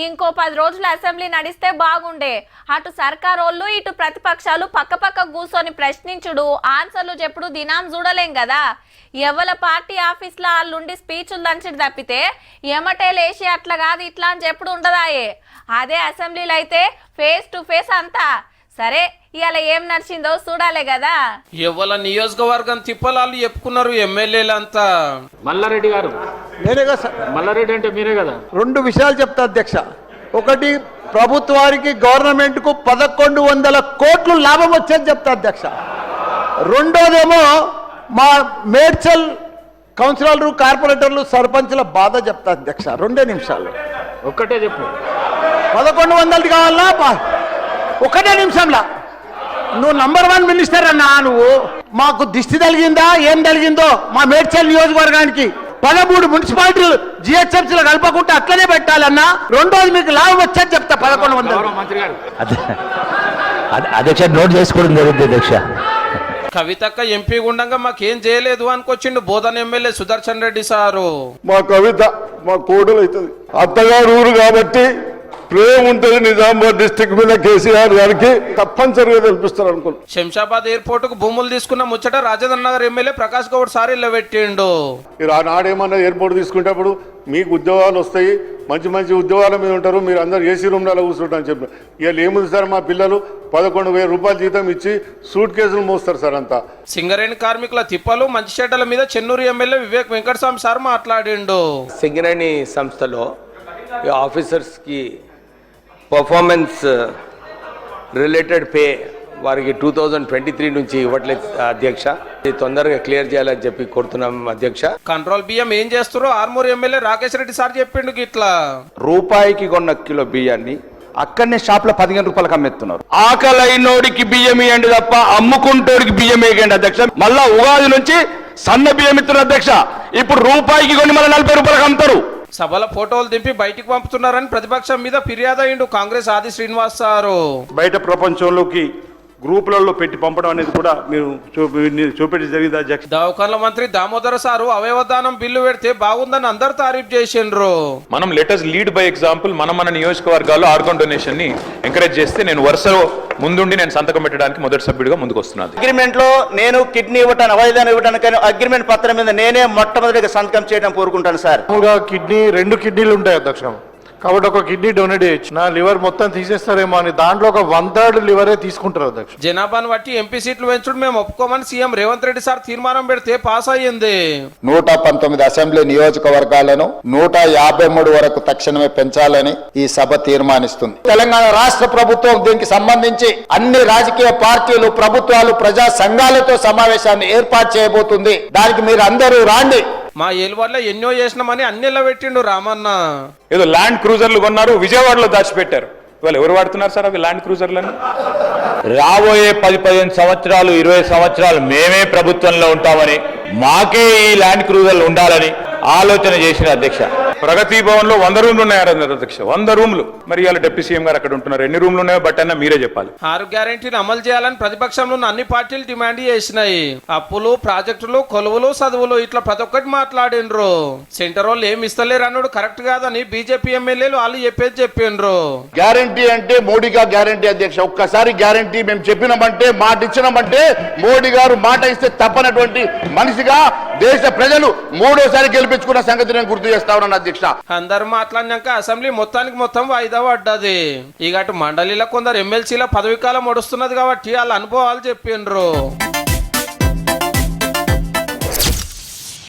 ఇంకో 10 రోజులు అసెంబ్లీ నడిస్తే బాగుండే. అటు సర్కారోళ్ళు ఇటు ప్రతిపక్షాలు పక్క కూర్చొని ప్రశ్నించుడు ఆన్సర్లు చెప్పుడు దినాం చూడలేం కదా. ఎవల పార్టీ ఆఫీస్లో వాళ్ళుండి స్పీచ్లు దంచిడు తప్పితే ఎమటే లేచి అట్లా కాదు ఇట్లా అని చెప్పుడు ఉండదాయే. అదే అసెంబ్లీలో అయితే ఫేస్ టు ఫేస్ అంతా. సరే ఇవాళ ఏం నడిచిందో చూడాలే కదా. ఎవల నియోజకవర్గం తిప్పలాలు చెప్పుకున్నారు ఎమ్మెల్యేలంతా. మల్లారెడ్డి గారు నేనే కదా సార్. మల్లారెడ్డి అంటే మీరే కదా. 2 విషయాలు చెప్తా అధ్యక్ష. ఒకటి, ప్రభుత్వానికి గవర్నమెంట్కు 1100 కోట్లు లాభం వచ్చేది చెప్తా అధ్యక్ష. రెండోదేమో మా మేడ్చల్ కౌన్సిలర్లు, కార్పొరేటర్లు, సర్పంచ్ల బాధ చెప్తా అధ్యక్ష. 2 నిమిషాలు. ఒక్కటే చెప్పు. 1100 కావాలా? 1 నిమిషంలో. నువ్వు నంబర్ 1 మినిస్టర్ అన్నా. నువ్వు మాకు దిష్టి తగిలిందా ఏం తగిలిందో మా మేడ్చల్ నియోజకవర్గానికి 13 మున్సిపాలిటీలు జిహెచ్ఎంసీలో కలపకుండా అట్లనే పెట్టాలన్నా. రెండోది మీకు లాభం వచ్చేది చెప్తా. 1100. మంత్రి గారు అధ్యక్ష నోట్ చేసుకోవడం జరిగింది అధ్యక్ష. కవితక్క ఎంపీ గుండంగా మాకేం చేయలేదు అనుకొచ్చిండు బోధన ఎమ్మెల్యే సుదర్శన్ రెడ్డి సారు. మా కవిత మా కోడలు అవుతుంది. అత్తగారు ఊరు కాబట్టి ప్రేమ ఉంటుంది. నిజామాబాద్ డిస్టిక్ మీద కేసీఆర్ గారికి తప్పనిసరిగా తెలిపిస్తారు అనుకున్నాను. శంషాబాద్ ఎయిర్పోర్ట్ కు భూములు తీసుకున్న ముచ్చట రాజేంద్ర నగర్ ఎమ్మెల్యే ప్రకాష్ గౌడ్ సార్ ఇళ్ళ పెట్టిండు. నాడేమన్నా ఎయిర్పోర్ట్ తీసుకునేటప్పుడు మీకు ఉద్యోగాలు వస్తాయి, మంచి మంచి ఉద్యోగాల మీద ఉంటారు, మీరు అందరు ఏసీ రూమ్లలో కూర్చుంటారు అని చెప్పి. ఇవాళ ఏముంది సార్, మా పిల్లలు 11,000 రూపాయలు జీతం ఇచ్చి సూట్ కేసులు మోస్తారు సార్ అంతా. సింగరేణి కార్మికుల తిప్పలు మంచి చెడ్డల మీద చెన్నూరు ఎమ్మెల్యే వివేక్ వెంకటస్వామి సార్ మాట్లాడిండు. సింగరేణి సంస్థలో ఆఫీసర్స్కి పర్ఫార్మెన్స్ రిలేటెడ్ పే వారికి 2023 నుంచి ఇవ్వట్లేదు అధ్యక్ష. ఇది తొందరగా క్లియర్ చేయాలని చెప్పి కోరుతున్నాం అధ్యక్ష. కంట్రోల్ బియ్యం ఏం చేస్తారో ఆర్మూర్ ఎమ్మెల్యే రాకేష్ రెడ్డి సార్ చెప్పిండు గిట్లా. రూపాయికి కొన్న కిలో బియ్యాన్ని అక్కడనే షాప్ లో 15 రూపాయలకు అమ్మేస్తున్నారు. ఆకలైనోడికి బియ్యం ఇవ్వండి తప్ప అమ్ముకుంటోడికి బియ్యం వేయండి అధ్యక్ష. మళ్ళా ఉగాది నుంచి సన్న బియ్యం ఇస్తున్నారు అధ్యక్ష. ఇప్పుడు రూపాయికి కొని మళ్ళీ 40 రూపాయలకు అమ్ముతారు. సభల ఫోటోలు దింపి బయటికి పంపుతున్నారని ప్రతిపక్షం మీద ఫిర్యాదు అయ్యిండు కాంగ్రెస్ ఆది శ్రీనివాస్ సారు. బయట ప్రపంచంలోకి గ్రూపులలో పెట్టి పంపడం అనేది కూడా మీరు చూపెట్టి జరిగింది అధ్యక్ష. దవాఖాన్ల మంత్రి దామోదర సారు అవయవదానం బిల్లు పెడితే బాగుందని అందరు తారీఫ్ చేసిండ్రు. మనం లెటర్స్ లీడ్ బై ఎగ్జాంపుల్. మన నియోజకవర్గాల్లో ఆర్గాన్ డొనేషన్ ని ఎంకరేజ్ చేస్తే నేను వరుసలో ముందుండి నేను సంతకం పెట్టడానికి మొదటి సభ్యుడిగా ముందుకు వస్తున్నాను. అగ్రిమెంట్ లో నేను కిడ్నీ ఇవ్వటాను, అవయదానం ఇవ్వటానికి అగ్రిమెంట్ పత్రం మీద నేనే మొట్టమొదటిగా సంతకం చేయడం కోరుకుంటాను సార్. కిడ్నీ 2 కిడ్నీలు ఉంటాయి అధ్యక్ష, కాబట్టి ఒక కిడ్నీ డొనేట్ చేయొచ్చు. నా లివర్ మొత్తం తీసేస్తారేమో అని దాంట్లో ఒక 1/3 లివరే తీసుకుంటారు అధ్యక్ష. జనాభాను బట్టి ఎంపీ సీట్లు పెంచుడు మేము ఒప్పుకోమని సీఎం రేవంత్ రెడ్డి సార్ తీర్మానం పెడితే పాస్ అయ్యింది. 119 అసెంబ్లీ నియోజకవర్గాలను 153 వరకు తక్షణమే పెంచాలని ఈ సభ తీర్మానిస్తుంది. తెలంగాణ రాష్ట్ర ప్రభుత్వం దీనికి సంబంధించి అన్ని రాజకీయ పార్టీలు, ప్రభుత్వాలు, ప్రజా సంఘాలతో సమావేశాన్ని ఏర్పాటు చేయబోతుంది. దానికి మీరు అందరూ రాండి. మా ఏలువార్లో ఎన్నో చేసినామని అన్నిలా పెట్టిండు రామన్న. ఏదో ల్యాండ్ క్రూజర్లు కొన్నారు, విజయవాడలో దాచిపెట్టారు. ఇవాళ ఎవరు వాడుతున్నారు సార్ అవి ల్యాండ్ క్రూజర్లను? రాబోయే 10-15 సంవత్సరాలు, 20 సంవత్సరాలు మేమే ప్రభుత్వంలో ఉంటామని, మాకే ఈ ల్యాండ్ క్రూజర్లు ఉండాలని ఆలోచన చేసిన అధ్యక్ష. ప్రగతి భవన్ లో 100 రూమ్లు ఉన్నాయన్నారు అధ్యక్ష. 100 రూమ్లు. మరి ఇవాళ డిప్యూటీ సీఎం గారు అక్కడ ఉంటున్నారు. ఎన్ని రూమ్లు ఉన్నాయో బట్ అన్న మీరే చెప్పాలి. 6 గ్యారెంటీని అమలు చేయాలని ప్రతిపక్షంలో ఉన్న అన్ని పార్టీలు డిమాండ్ చేసినాయి. అప్పులు, ప్రాజెక్టులు, కొలువులు, చదువులు ఇట్లా ప్రతి ఒక్కటి మాట్లాడిండ్రు. సెంటర్ వాళ్ళు ఏమి ఇస్తలేరు అన్నాడు కరెక్ట్ కాదని బీజేపీ ఎమ్మెల్యేలు వాళ్ళు చెప్పేది చెప్పిండ్రు. గ్యారంటీ అంటే మోడీగా గ్యారంటీ అధ్యక్ష. ఒక్కసారి గ్యారంటీ మేము చెప్పినామంటే, మాట ఇచ్చినామంటే, మోడీ గారు మాట ఇస్తే తప్పనటువంటి మనిషిగా దేశ ప్రజలు 3వసారి గెలిపించుకున్న సంగతి నేను గుర్తు చేస్తా ఉన్నాను అధ్యక్ష. అందరు మాట్లాడినాక అసెంబ్లీ మొత్తం వాయిదా పడ్డది. ఇక అటు మండలిలో కొందరు ఎమ్మెల్సీల పదవి కాలం ఒడుస్తున్నది కాబట్టి వాళ్ళ అనుభవాలు చెప్పిండ్రు.